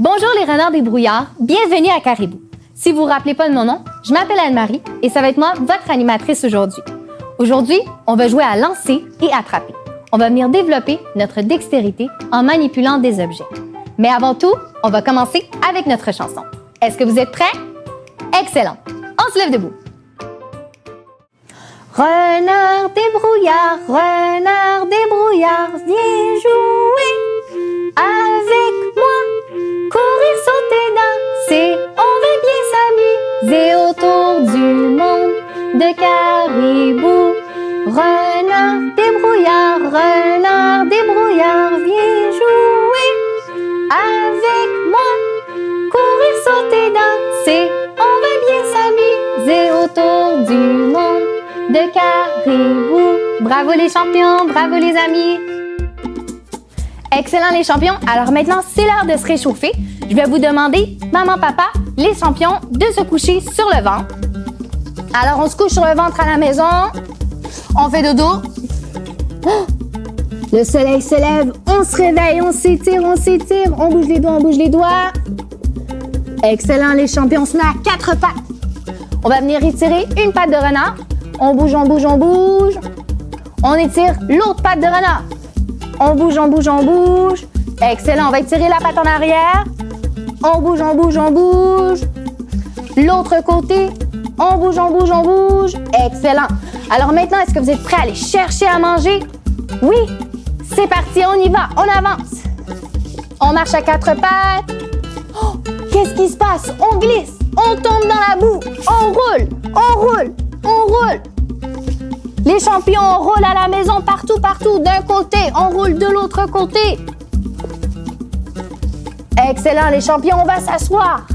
Bonjour les renards des brouillards, bienvenue à Caribou. Si vous ne vous rappelez pas de mon nom, je m'appelle Anne-Marie et ça va être moi, votre animatrice aujourd'hui. Aujourd'hui, on va jouer à lancer et attraper. On va venir développer notre dextérité en manipulant des objets. Mais avant tout, on va commencer avec notre chanson. Est-ce que vous êtes prêts? Excellent! On se lève debout. Renard des brouillards, viens jouer avec moi. Courir, sauter, danser, on va bien s'amuser autour du monde de Caribou. Renard des brouillards, viens jouer avec moi. Courir, sauter, danser, on va bien s'amuser autour du monde de Caribou. Bravo les champions, bravo les amis. Excellent les champions. Alors maintenant, c'est l'heure de se réchauffer. Je vais vous demander, maman, papa, les champions, de se coucher sur le ventre. Alors on se couche sur le ventre à la maison. On fait dodo. Le soleil se lève, on se réveille, on s'étire, on bouge les doigts, Excellent les champions, on se met à 4 pattes. On va venir étirer une patte de renard. On bouge. On étire l'autre patte de renard. On bouge. Excellent, on va étirer la patte en arrière. On bouge. L'autre côté. On bouge. Excellent. Alors maintenant, est-ce que vous êtes prêts à aller chercher à manger? Oui, c'est parti, on y va, on avance. On marche à 4 pattes. Oh, qu'est-ce qui se passe? On glisse, on tombe dans la boue, on roule. Les champions, on roule à la maison partout, d'un côté, on roule de l'autre côté. Excellent, les champions, on va s'asseoir.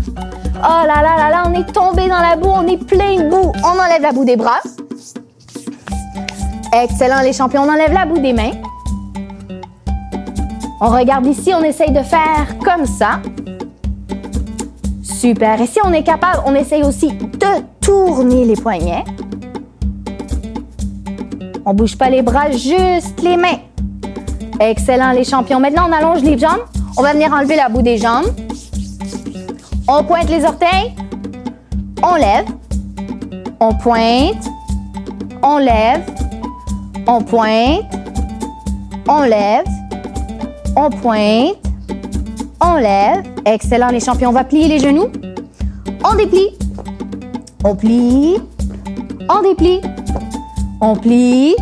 Oh là, on est tombé dans la boue, on est plein de boue. On enlève la boue des bras. Excellent, les champions, on enlève la boue des mains. On regarde ici, on essaye de faire comme ça. Super, et si on est capable, on essaye aussi de tourner les poignets. On ne bouge pas les bras, juste les mains. Excellent, les champions. Maintenant, on allonge les jambes. On va venir enlever la boue des jambes. On pointe les orteils. On lève. On pointe. On lève. On pointe. On lève. On pointe. On lève. Excellent, les champions. On va plier les genoux. On déplie. On plie. On déplie. On plie,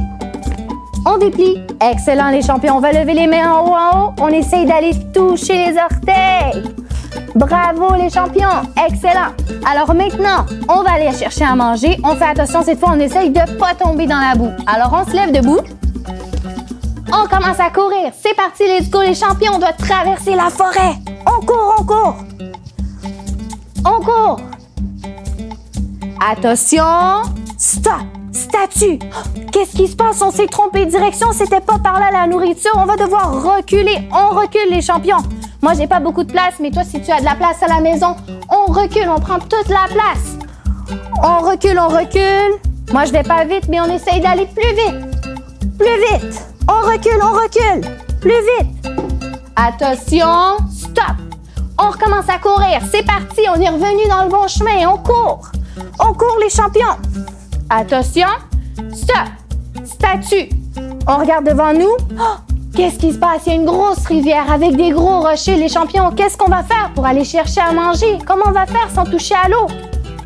on déplie. Excellent, les champions. On va lever les mains en haut, On essaye d'aller toucher les orteils. Bravo, les champions. Excellent. Alors maintenant, on va aller chercher à manger. On fait attention, cette fois, on essaye de ne pas tomber dans la boue. Alors, on se lève debout. On commence à courir. C'est parti, let's go, les champions. On doit traverser la forêt. On court. On court. Attention. Stop. Statue! Qu'est-ce qui se passe? On s'est trompé de direction, c'était pas par là la nourriture. On va devoir reculer. On recule, les champions. Moi, j'ai pas beaucoup de place, mais toi, si tu as de la place à la maison, on recule, on prend toute la place. On recule. Moi, je vais pas vite, mais on essaye d'aller plus vite. On recule. Plus vite. Attention, stop. On recommence à courir. C'est parti, on est revenu dans le bon chemin. On court, les champions. Attention, stop, statue. On regarde devant nous. Oh, qu'est-ce qui se passe? Il y a une grosse rivière avec des gros rochers. Les champions, qu'est-ce qu'on va faire pour aller chercher à manger? Comment on va faire sans toucher à l'eau?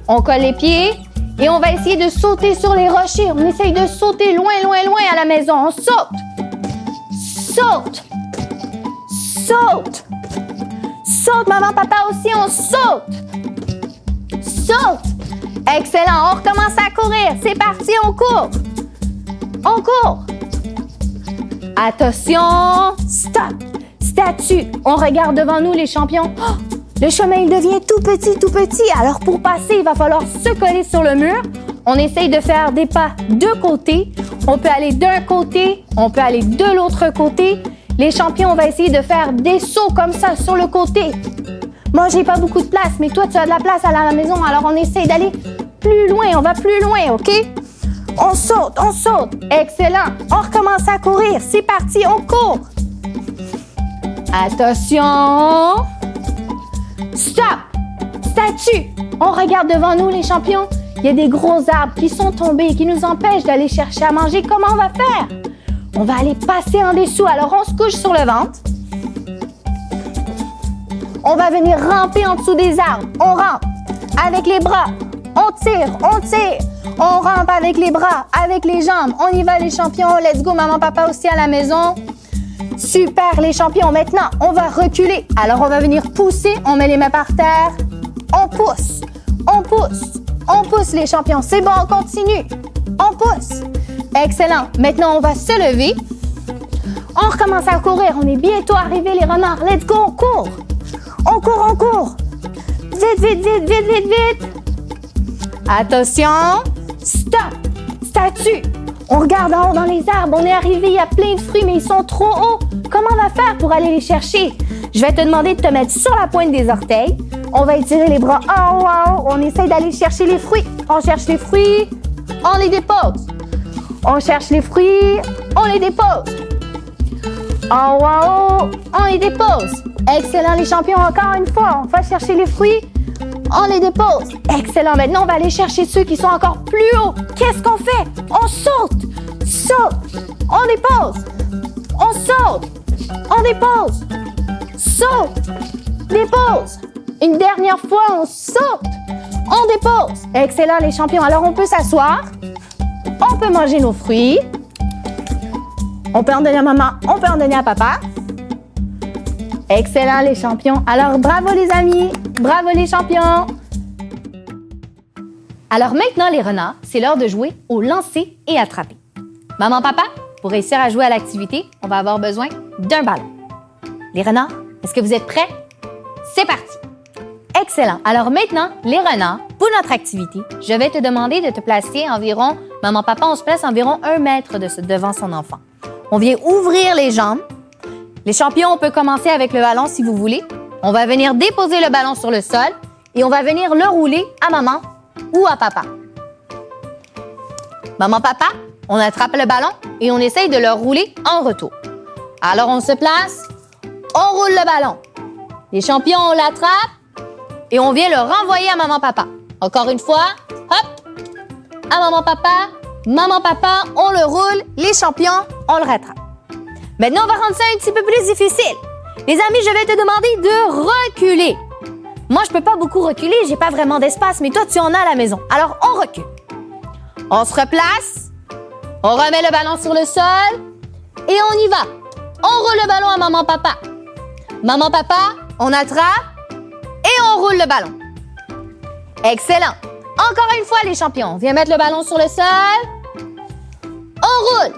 On colle les pieds et on va essayer de sauter sur les rochers. On essaye de sauter loin à la maison. On saute. Saute, maman, papa aussi, on saute. Excellent, on recommence à courir. C'est parti, on court. Attention, stop. Statue. On regarde devant nous, les champions. Oh, le chemin, il devient tout petit. Alors, pour passer, il va falloir se coller sur le mur. On essaye de faire des pas de côté. On peut aller d'un côté, on peut aller de l'autre côté. Les champions, on va essayer de faire des sauts comme ça sur le côté. Moi, j'ai pas beaucoup de place, mais toi, tu as de la place à la maison. Alors, on essaye d'aller plus loin. On va plus loin, OK? On saute. Excellent. On recommence à courir. C'est parti, on court. Attention. Stop! Statue! On regarde devant nous, les champions. Il y a des gros arbres qui sont tombés et qui nous empêchent d'aller chercher à manger. Comment on va faire? On va aller passer en dessous. Alors, on se couche sur le ventre. On va venir ramper en dessous des arbres. On rampe avec les bras. On tire, on tire. On rampe avec les bras, avec les jambes. On y va, les champions. Let's go, maman, papa aussi à la maison. Super, les champions. Maintenant, on va reculer. Alors, on va venir pousser. On met les mains par terre. On pousse. On pousse. On pousse, les champions. C'est bon, on continue. On pousse. Excellent. Maintenant, on va se lever. On recommence à courir. On est bientôt arrivés, les renards. Let's go, on court. On court, on court. Vite, vite, vite, vite, vite, vite. Attention. Stop. Statue. On regarde en haut dans les arbres. On est arrivé, il y a plein de fruits, mais ils sont trop hauts. Comment on va faire pour aller les chercher? Je vais te demander de te mettre sur la pointe des orteils. On va étirer les bras en haut, en haut. On essaye d'aller chercher les fruits. On cherche les fruits. On les dépose. On cherche les fruits. On les dépose. En haut, en haut. On les dépose. Excellent, les champions. Encore une fois, on va chercher les fruits. On les dépose. Excellent. Maintenant, on va aller chercher ceux qui sont encore plus hauts. Qu'est-ce qu'on fait? On saute. Saute. On dépose. On saute. On dépose. Saute. Dépose. Une dernière fois, on saute. On dépose. Excellent, les champions. Alors, on peut s'asseoir. On peut manger nos fruits. On peut en donner à maman. On peut en donner à papa. Excellent, les champions. Alors, bravo, les amis. Bravo, les champions. Alors, maintenant, les renards, c'est l'heure de jouer au lancer et attraper. Maman, papa, pour réussir à jouer à l'activité, on va avoir besoin d'un ballon. Les renards, est-ce que vous êtes prêts? C'est parti! Excellent! Alors maintenant, les renards, pour notre activité, je vais te demander de te placer environ, maman, papa, on se place environ 1 mètre devant son enfant. On vient ouvrir les jambes. Les champions, on peut commencer avec le ballon si vous voulez. On va venir déposer le ballon sur le sol et on va venir le rouler à maman ou à papa. Maman, papa, on attrape le ballon et on essaye de le rouler en retour. Alors, on se place, on roule le ballon. Les champions, on l'attrape et on vient le renvoyer à maman, papa. Encore une fois, hop, à maman, papa, on le roule. Les champions, on le rattrape. Maintenant, on va rendre ça un petit peu plus difficile. Les amis, je vais te demander de reculer. Moi, je peux pas beaucoup reculer, j'ai pas vraiment d'espace, mais toi, tu en as à la maison. Alors, on recule. On se replace. On remet le ballon sur le sol et on y va. On roule le ballon à maman, papa. Maman, papa, on attrape et on roule le ballon. Excellent. Encore une fois, les champions. On vient mettre le ballon sur le sol. On roule.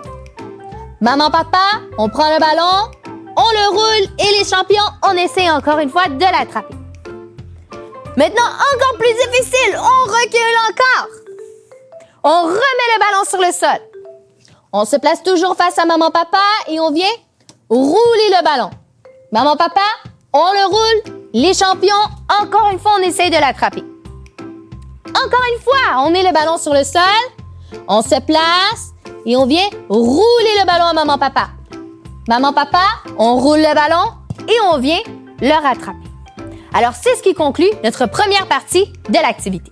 Maman, papa, on prend le ballon, on le roule et les champions, on essaie encore une fois de l'attraper. Maintenant, encore plus difficile, on recule encore. On remet le ballon sur le sol. On se place toujours face à maman, papa et on vient rouler le ballon. Maman, papa, on le roule. Les champions, encore une fois, on essaie de l'attraper. Encore une fois, on met le ballon sur le sol. On se place et on vient rouler le ballon à maman, papa. Maman, papa, on roule le ballon et on vient le rattraper. Alors, c'est ce qui conclut notre première partie de l'activité.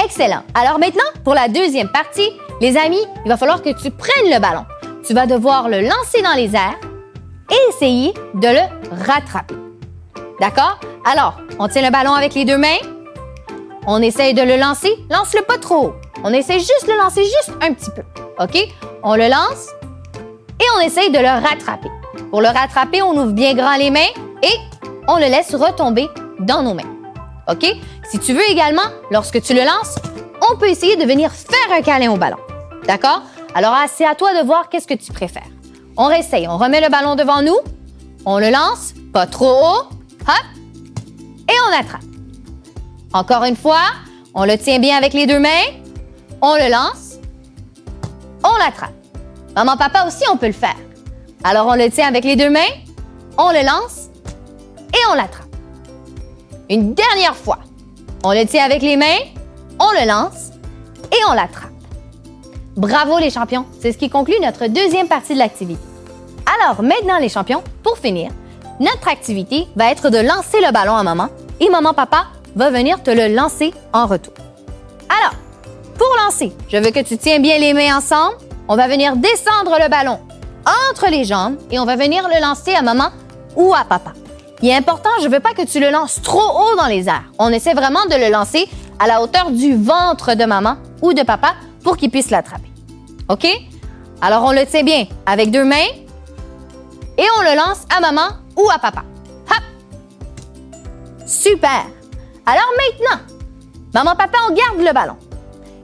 Excellent. Alors maintenant, pour la deuxième partie, les amis, il va falloir que tu prennes le ballon. Tu vas devoir le lancer dans les airs et essayer de le rattraper. D'accord? Alors, on tient le ballon avec les 2 mains. On essaye de le lancer. Lance-le pas trop haut. On essaie juste de le lancer juste un petit peu. OK? On le lance et on essaye de le rattraper. Pour le rattraper, on ouvre bien grand les mains et on le laisse retomber dans nos mains. OK? Si tu veux également, lorsque tu le lances, on peut essayer de venir faire un câlin au ballon. D'accord? Alors, c'est à toi de voir qu'est-ce que tu préfères. On réessaye. On remet le ballon devant nous. On le lance, pas trop haut. Hop! Et on attrape. Encore une fois, on le tient bien avec les 2 mains. On le lance. On l'attrape. Maman, papa aussi, on peut le faire. Alors, on le tient avec les 2 mains. On le lance. Et on l'attrape. Une dernière fois. On le tient avec les mains. On le lance. Et on l'attrape. Bravo, les champions. C'est ce qui conclut notre deuxième partie de l'activité. Alors, maintenant, les champions, pour finir, notre activité va être de lancer le ballon à maman et maman, papa va venir te le lancer en retour. Alors, pour lancer, je veux que tu tiens bien les mains ensemble. On va venir descendre le ballon entre les jambes et on va venir le lancer à maman ou à papa. Il est important, je ne veux pas que tu le lances trop haut dans les airs. On essaie vraiment de le lancer à la hauteur du ventre de maman ou de papa pour qu'il puisse l'attraper. OK? Alors, on le tient bien avec 2 mains et on le lance à maman ou à papa. Hop! Super! Alors maintenant, maman, papa, on garde le ballon.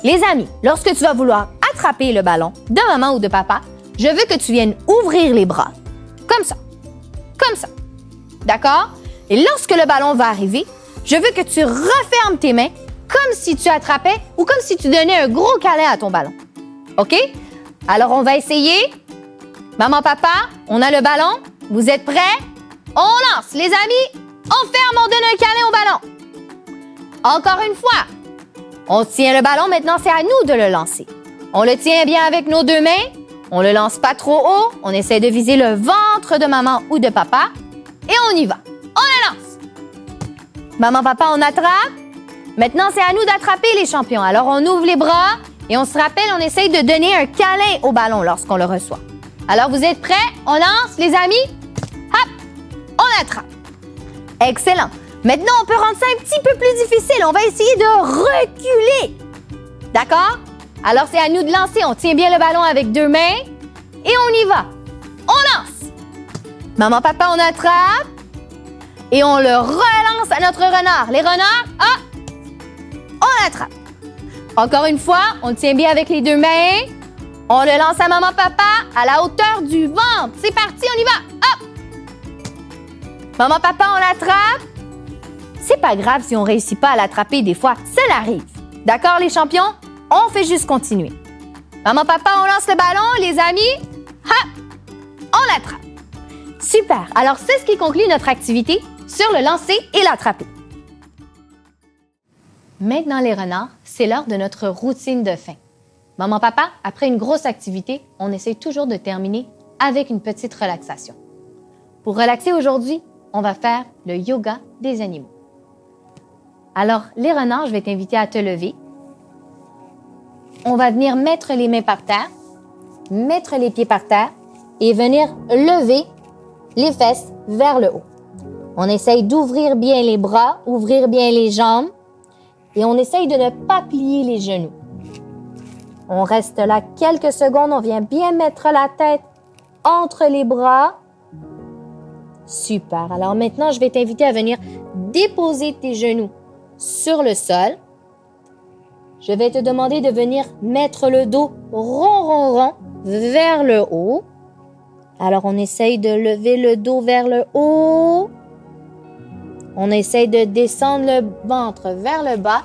Les amis, lorsque tu vas vouloir attraper le ballon de maman ou de papa, je veux que tu viennes ouvrir les bras. Comme ça. Comme ça. D'accord? Et lorsque le ballon va arriver, je veux que tu refermes tes mains comme si tu attrapais ou comme si tu donnais un gros câlin à ton ballon. OK? Alors, on va essayer. Maman, papa, on a le ballon. Vous êtes prêts? On lance. Les amis, on ferme, on donne un câlin au ballon. Encore une fois. On tient le ballon, maintenant c'est à nous de le lancer. On le tient bien avec nos 2 mains, on le lance pas trop haut, on essaie de viser le ventre de maman ou de papa et on y va. On le lance. Maman, papa, on attrape. Maintenant c'est à nous d'attraper les champions. Alors on ouvre les bras et on se rappelle, on essaye de donner un câlin au ballon lorsqu'on le reçoit. Alors vous êtes prêts? On lance, les amis? Hop! On attrape. Excellent. Maintenant, on peut rendre ça un petit peu plus difficile. On va essayer de reculer. D'accord? Alors, c'est à nous de lancer. On tient bien le ballon avec 2 mains et on y va. On lance. Maman, papa, on attrape et on le relance à notre renard. Les renards, on attrape. Encore une fois, on tient bien avec les 2 mains. On le lance à maman, papa à la hauteur du ventre. C'est parti, on y va. Hop! Maman, papa, on l'attrape. C'est pas grave si on réussit pas à l'attraper des fois, ça l'arrive. D'accord, les champions? On fait juste continuer. Maman, papa, on lance le ballon, les amis. Hop! On l'attrape. Super! Alors, c'est ce qui conclut notre activité sur le lancer et l'attraper. Maintenant, les renards, c'est l'heure de notre routine de fin. Maman, papa, après une grosse activité, on essaie toujours de terminer avec une petite relaxation. Pour relaxer aujourd'hui, on va faire le yoga des animaux. Alors, les renards, je vais t'inviter à te lever. On va venir mettre les mains par terre, mettre les pieds par terre et venir lever les fesses vers le haut. On essaye d'ouvrir bien les bras, ouvrir bien les jambes et on essaye de ne pas plier les genoux. On reste là quelques secondes, on vient bien mettre la tête entre les bras. Super. Alors maintenant, je vais t'inviter à venir déposer tes genoux sur le sol. Je vais te demander de venir mettre le dos rond vers le haut. Alors, on essaye de lever le dos vers le haut. On essaye de descendre le ventre vers le bas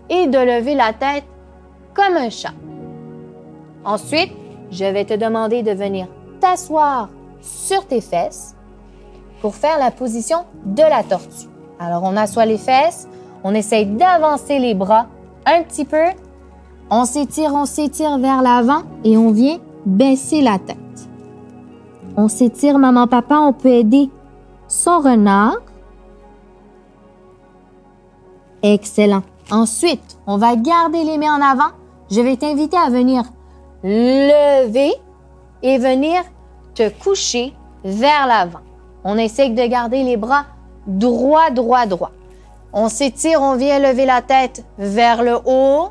et de lever la tête comme un chat. Ensuite, je vais te demander de venir t'asseoir sur tes fesses pour faire la position de la tortue. Alors, on assoit les fesses. On essaye d'avancer les bras un petit peu. On s'étire vers l'avant et on vient baisser la tête. On s'étire, maman, papa, on peut aider son renard. Excellent. Ensuite, on va garder les mains en avant. Je vais t'inviter à venir lever et venir te coucher vers l'avant. On essaye de garder les bras droit. On s'étire, on vient lever la tête vers le haut.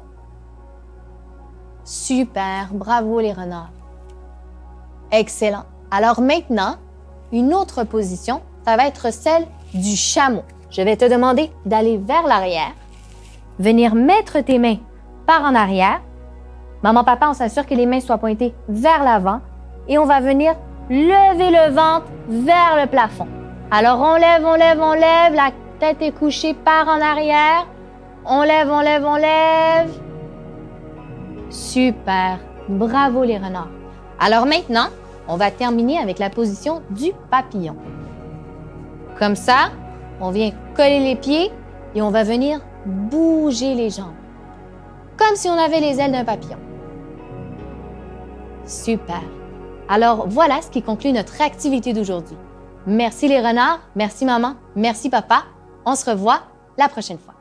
Super, bravo les renards. Excellent. Alors maintenant, une autre position, ça va être celle du chameau. Je vais te demander d'aller vers l'arrière, venir mettre tes mains par en arrière. Maman, papa, on s'assure que les mains soient pointées vers l'avant et on va venir lever le ventre vers le plafond. Alors on lève, la tête est couchée par en arrière. On lève. Super, bravo les renards. Alors maintenant, on va terminer avec la position du papillon. Comme ça, on vient coller les pieds et on va venir bouger les jambes. Comme si on avait les ailes d'un papillon. Super. Alors voilà ce qui conclut notre activité d'aujourd'hui. Merci les renards, merci maman, merci papa. On se revoit la prochaine fois.